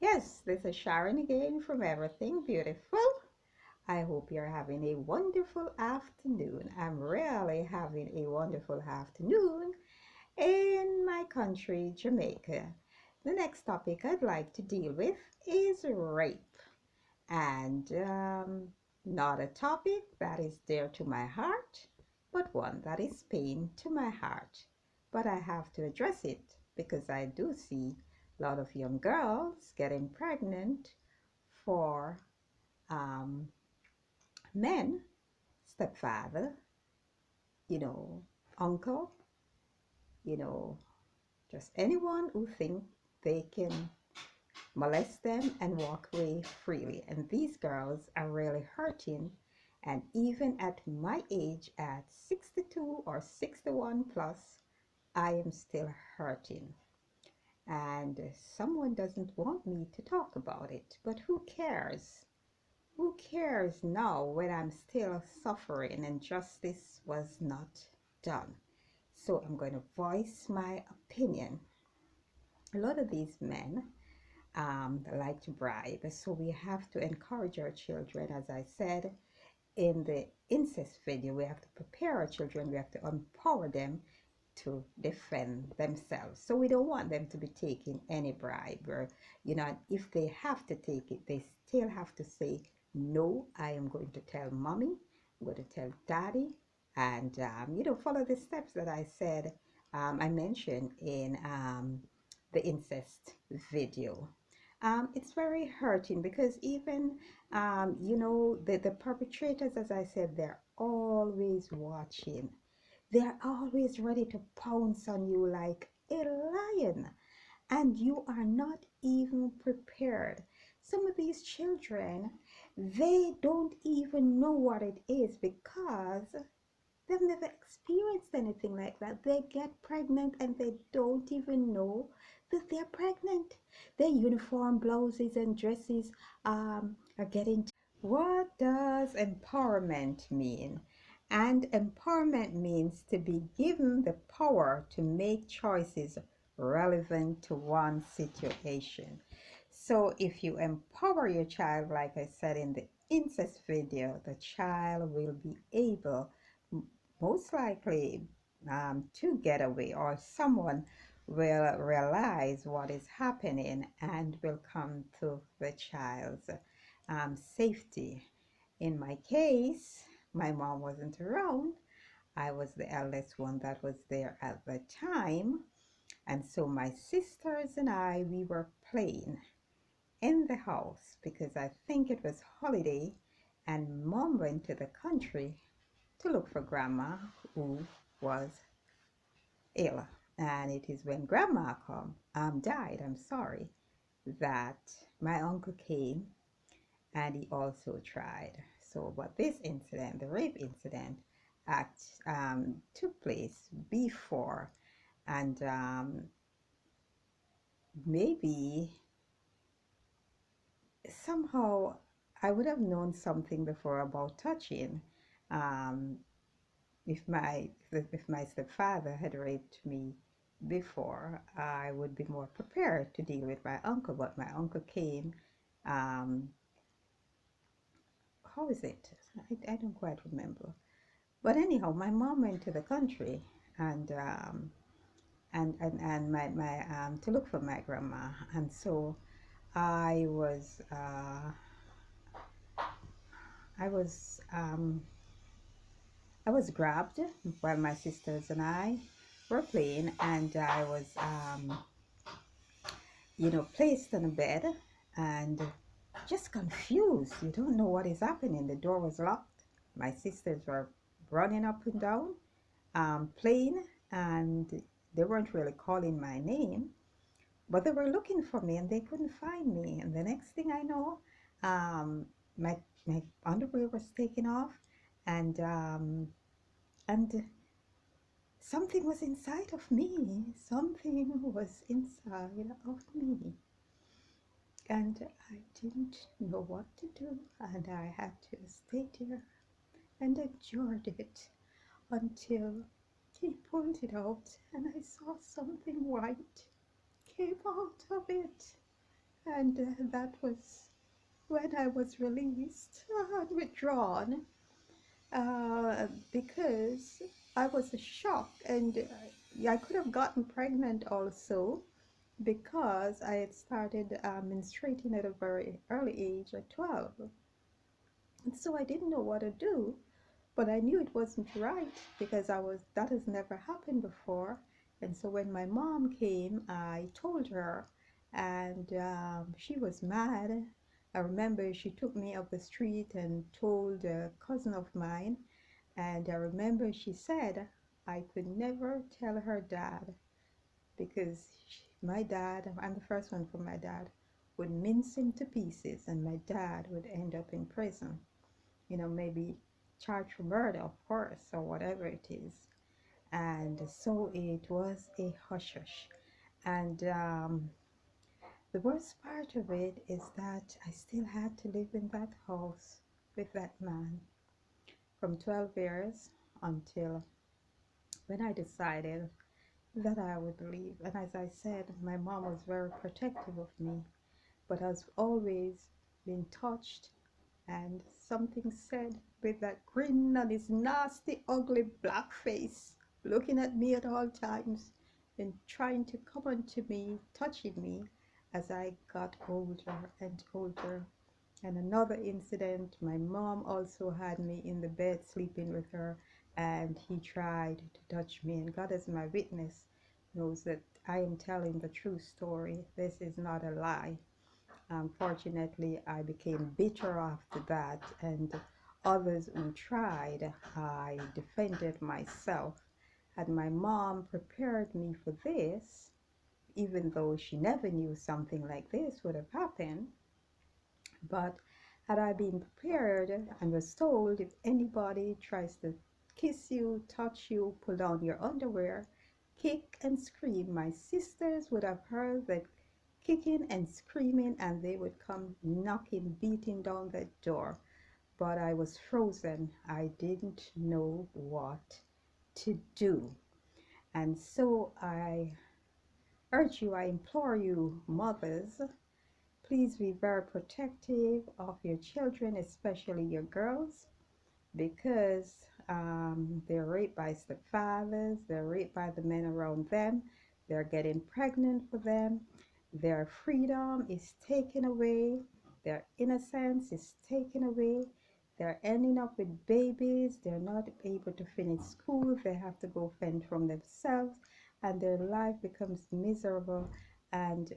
Yes, this is Sharon again from Everything Beautiful. I hope you're having a wonderful afternoon. I'm really having a wonderful afternoon in my country, Jamaica. The next topic I'd like to deal with is rape, and not a topic that is dear to my heart, but one that is pain to my heart. But I have to address it because I do see a lot of young girls getting pregnant for um, men, stepfather, you know, uncle, you know, just anyone who think they can molest them and walk away freely. And these girls are really hurting. And even at my age, at 62 or 61 plus, I am still hurting. And someone doesn't want me to talk about it. But who cares? Who cares now when I'm still suffering and justice was not done? So I'm going to voice my opinion. A lot of these men like to bribe, so we have to encourage our children. As I said in the incest video, we have to prepare our children, we have to empower them to defend themselves. So we don't want them to be taking any bribe, or if they have to take it, they still have to say, no, I am going to tell mommy, I'm going to tell daddy, and follow the steps that I said, I mentioned in the incest video. It's very hurting because even the perpetrators, as I said, they're always watching. They're always ready to pounce on you like a lion, and you are not even prepared. Some of these children, they don't even know what it is because they've never experienced anything like that. They get pregnant and they don't even know that they're pregnant. Their uniform, blouses, and dresses are getting. What does empowerment mean? And empowerment means to be given the power to make choices relevant to one situation. So if you empower your child, like I said in the incest video, the child will be able, most likely, to get away, or someone will realize what is happening and will come to the child's safety. In my case, my mom wasn't around. I was the eldest one that was there at the time. And so my sisters and I, we were playing in the house because I think it was holiday, and mom went to the country to look for grandma who was ill. And it is when grandma died, I'm sorry, that my uncle came, and he also tried. So, but this incident, the rape incident, took place before, and maybe somehow I would have known something before about touching. Um, if my stepfather had raped me before, I would be more prepared to deal with my uncle. But my uncle came. Um, how is it? I don't quite remember. But anyhow, my mom went to the country, and my to look for my grandma, and so I was uh, I was um, I was grabbed while my sisters and I were playing, and I was placed on a bed and just confused. You don't know what is happening. The door was locked. My sisters were running up and down, playing, and they weren't really calling my name, but they were looking for me and they couldn't find me. And the next thing I know, um, my my underwear was taken off, and and something was inside of me. Something was inside of me, and I didn't know what to do, and I had to stay there and endured it until he pulled it out, and I saw something white came out of it, And that was when I was released and withdrawn because I was shocked, and I could have gotten pregnant also because I had started menstruating at a very early age at 12. And so I didn't know what to do, but I knew it wasn't right because that has never happened before. And so when my mom came, I told her, and she was mad. I remember she took me up the street and told a cousin of mine, and I remember she said I could never tell her dad because my dad, I'm the first one from my dad, would mince him to pieces, and my dad would end up in prison. Maybe charged for murder, of course, or whatever it is. And so it was a hush hush. And the worst part of it is that I still had to live in that house with that man from 12 years until when I decided that I would leave. And as I said, my mom was very protective of me, but has always been touched and something said with that grin on his nasty, ugly black face, looking at me at all times and trying to come onto me, touching me as I got older and older. And another incident, my mom also had me in the bed sleeping with her, and he tried to touch me. And God, as my witness, knows that I am telling the true story. This is not a lie. Unfortunately, I became bitter after that, and others who tried, I defended myself. Had my mom prepared me for this, even though she never knew something like this would have happened, but had I been prepared and was told if anybody tries to kiss you, touch you, pull down your underwear, kick and scream, my sisters would have heard that kicking and screaming, and they would come knocking, beating down the door. But I was frozen. I didn't know what to do. And so I urge you, I implore you, mothers, please be very protective of your children, especially your girls, because they're raped by stepfathers, they're raped by the men around them, they're getting pregnant for them, their freedom is taken away, their innocence is taken away, they're ending up with babies, they're not able to finish school, they have to go fend from themselves, and their life becomes miserable, and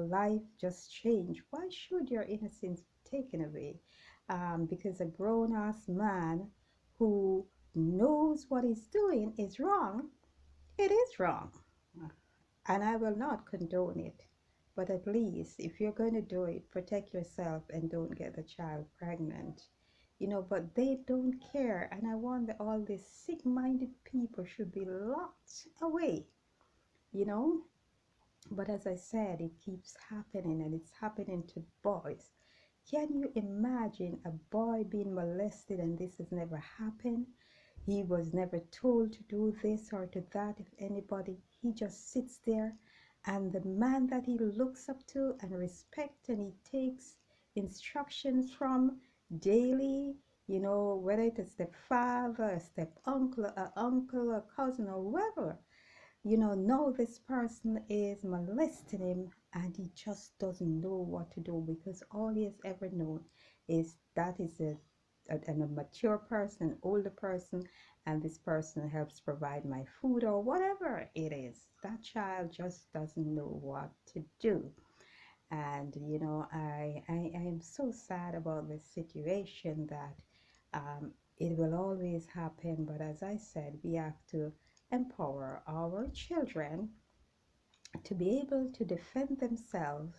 life just change. Why should your innocence be taken away? Because a grown ass man who knows what he's doing is wrong, it is wrong. And I will not condone it. But at least if you're going to do it, protect yourself and don't get the child pregnant. But they don't care. And I wonder all these sick minded people should be locked away, you know? But as I said, it keeps happening and it's happening to boys. Can you imagine a boy being molested and this has never happened? He was never told to do this or to that if anybody. He just sits there, and the man that he looks up to and respects and he takes instructions from daily, whether it is stepfather, a step uncle, a cousin, or whoever, no, this person is molesting him and he just doesn't know what to do because all he has ever known is that is a mature person, an older person, and this person helps provide my food or whatever it is. That child just doesn't know what to do. And I am so sad about this situation that it will always happen. But as I said, we have to empower our children to be able to defend themselves,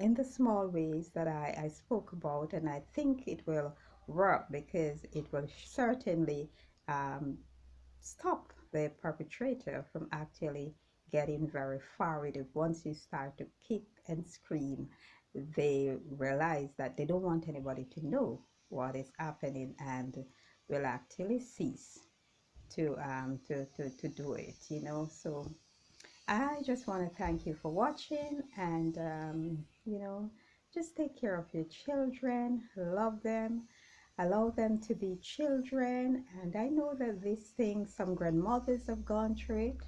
in the small ways that I spoke about. And I think it will work because it will certainly um, stop the perpetrator from actually getting very far with it. Once you start to kick and scream, they realize that they don't want anybody to know what is happening and will actually cease to do it. So I just want to thank you for watching and, just take care of your children, love them, allow them to be children. And I know that this thing, some grandmothers have gone through it,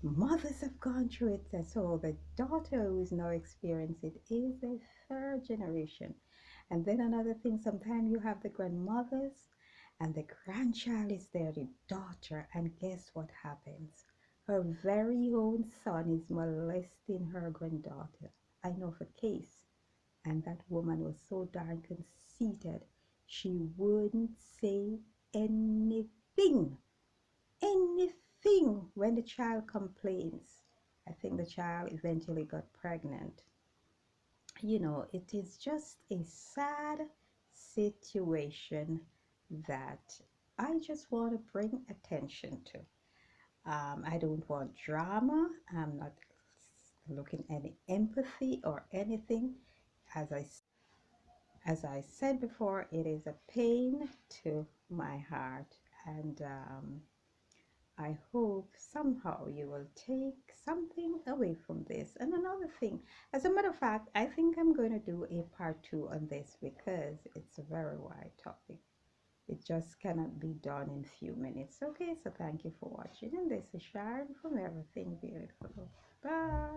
mothers have gone through it. And so the daughter who is now experiencing it is a third generation. And then another thing, sometimes you have the grandmothers and the grandchild is there, the daughter, and guess what happens? Her very own son is molesting her granddaughter. I know of a case, and that woman was so darn conceited, she wouldn't say anything, anything when the child complains. I think the child eventually got pregnant. It is just a sad situation that I just want to bring attention to. I don't want drama. I'm not looking any empathy or anything. As I as I said before, it is a pain to my heart, and I hope somehow you will take something away from this. And another thing, as a matter of fact, I think I'm going to do a part two on this because it's a very wide topic. It just cannot be done in few minutes. Okay, so thank you for watching. And this is Sharon from Everything Beautiful. Bye.